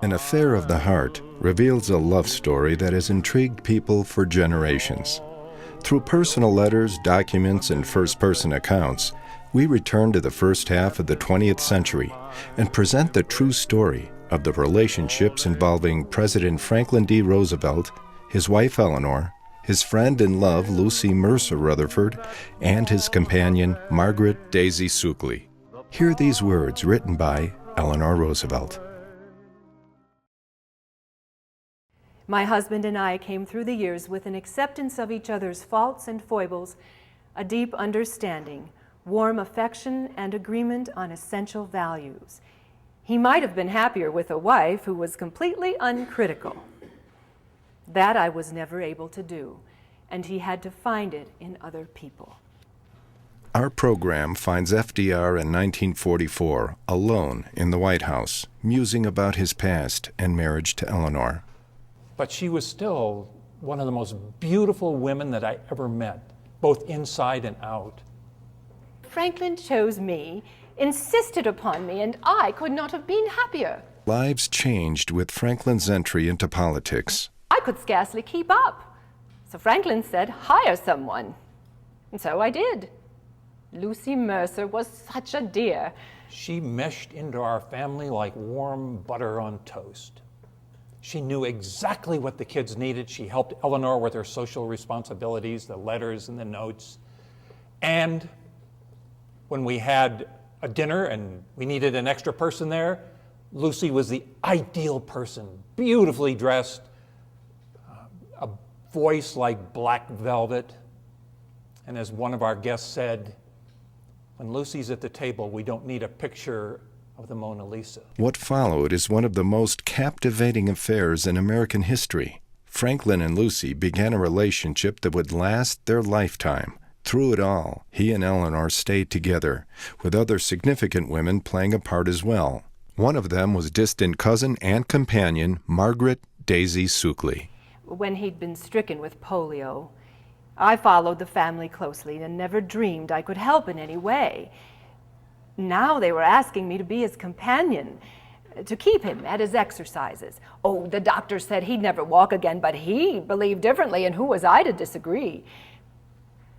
An Affair of the Heart reveals a love story that has intrigued people for generations. Through personal letters, documents, and first-person accounts, we return to the first half of the 20th century and present the true story of the relationships involving President Franklin D. Roosevelt, his wife Eleanor, his friend and love Lucy Mercer Rutherford, and his companion Margaret Daisy Suckley. Hear these words written by Eleanor Roosevelt. My husband and I came through the years with an acceptance of each other's faults and foibles, a deep understanding, warm affection, and agreement on essential values. He might have been happier with a wife who was completely uncritical. That I was never able to do, and he had to find it in other people. Our program finds FDR in 1944, alone in the White House, musing about his past and marriage to Eleanor. But she was still one of the most beautiful women that I ever met, both inside and out. Franklin chose me, insisted upon me, and I could not have been happier. Lives changed with Franklin's entry into politics. I could scarcely keep up. So Franklin said, hire someone. And so I did. Lucy Mercer was such a dear. She meshed into our family like warm butter on toast. She knew exactly what the kids needed. She helped Eleanor with her social responsibilities, the letters and the notes. And when we had a dinner and we needed an extra person there, Lucy was the ideal person, beautifully dressed, a voice like black velvet. And as one of our guests said, when Lucy's at the table, we don't need a picture of the Mona Lisa. What followed is one of the most captivating affairs in American history. Franklin and Lucy began a relationship that would last their lifetime. Through it all, he and Eleanor stayed together, with other significant women playing a part as well. One of them was distant cousin and companion Margaret Daisy Suckley. When he'd been stricken with polio, I followed the family closely and never dreamed I could help in any way. Now they were asking me to be his companion, to keep him at his exercises. Oh, the doctor said he'd never walk again, but he believed differently, and who was I to disagree?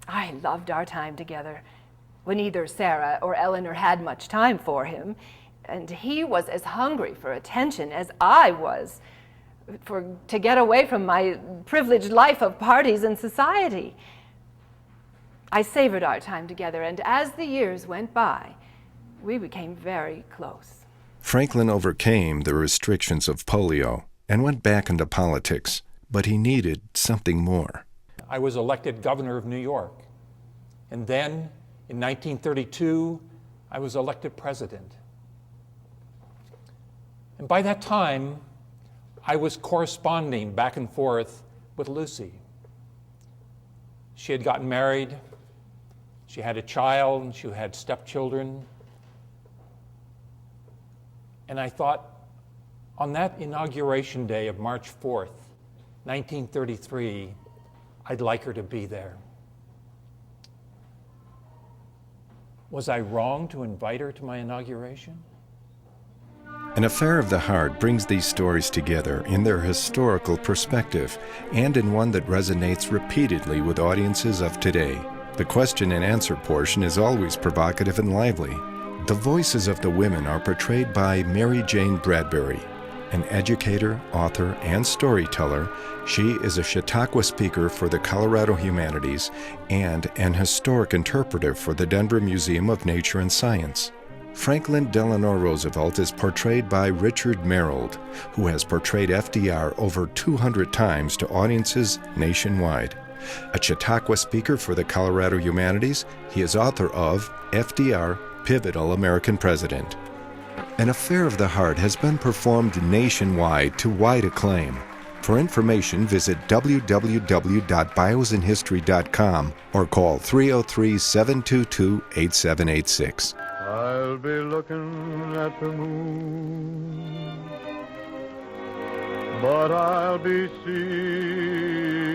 I loved our time together, when either Sarah or Eleanor had much time for him, and he was as hungry for attention as I was, to get away from my privileged life of parties and society. I savored our time together, and as the years went by, we became very close. Franklin overcame the restrictions of polio and went back into politics, but he needed something more. I was elected governor of New York. And then, in 1932, I was elected president. And by that time, I was corresponding back and forth with Lucy. She had gotten married, she had a child, and she had stepchildren. And I thought, on that inauguration day of March 4th, 1933, I'd like her to be there. Was I wrong to invite her to my inauguration? An Affair of the Heart brings these stories together in their historical perspective and in one that resonates repeatedly with audiences of today. The question and answer portion is always provocative and lively. The voices of the women are portrayed by Mary Jane Bradbury. An educator, author, and storyteller, she is a Chautauqua speaker for the Colorado Humanities and an historic interpreter for the Denver Museum of Nature and Science. Franklin Delano Roosevelt is portrayed by Richard Merrill, who has portrayed FDR over 200 times to audiences nationwide. A Chautauqua speaker for the Colorado Humanities, he is author of FDR, Pivotal American President. An Affair of the Heart has been performed nationwide to wide acclaim. For information, visit www.biosinhistory.com or call 303-722-8786. I'll be looking at the moon, but I'll be seeing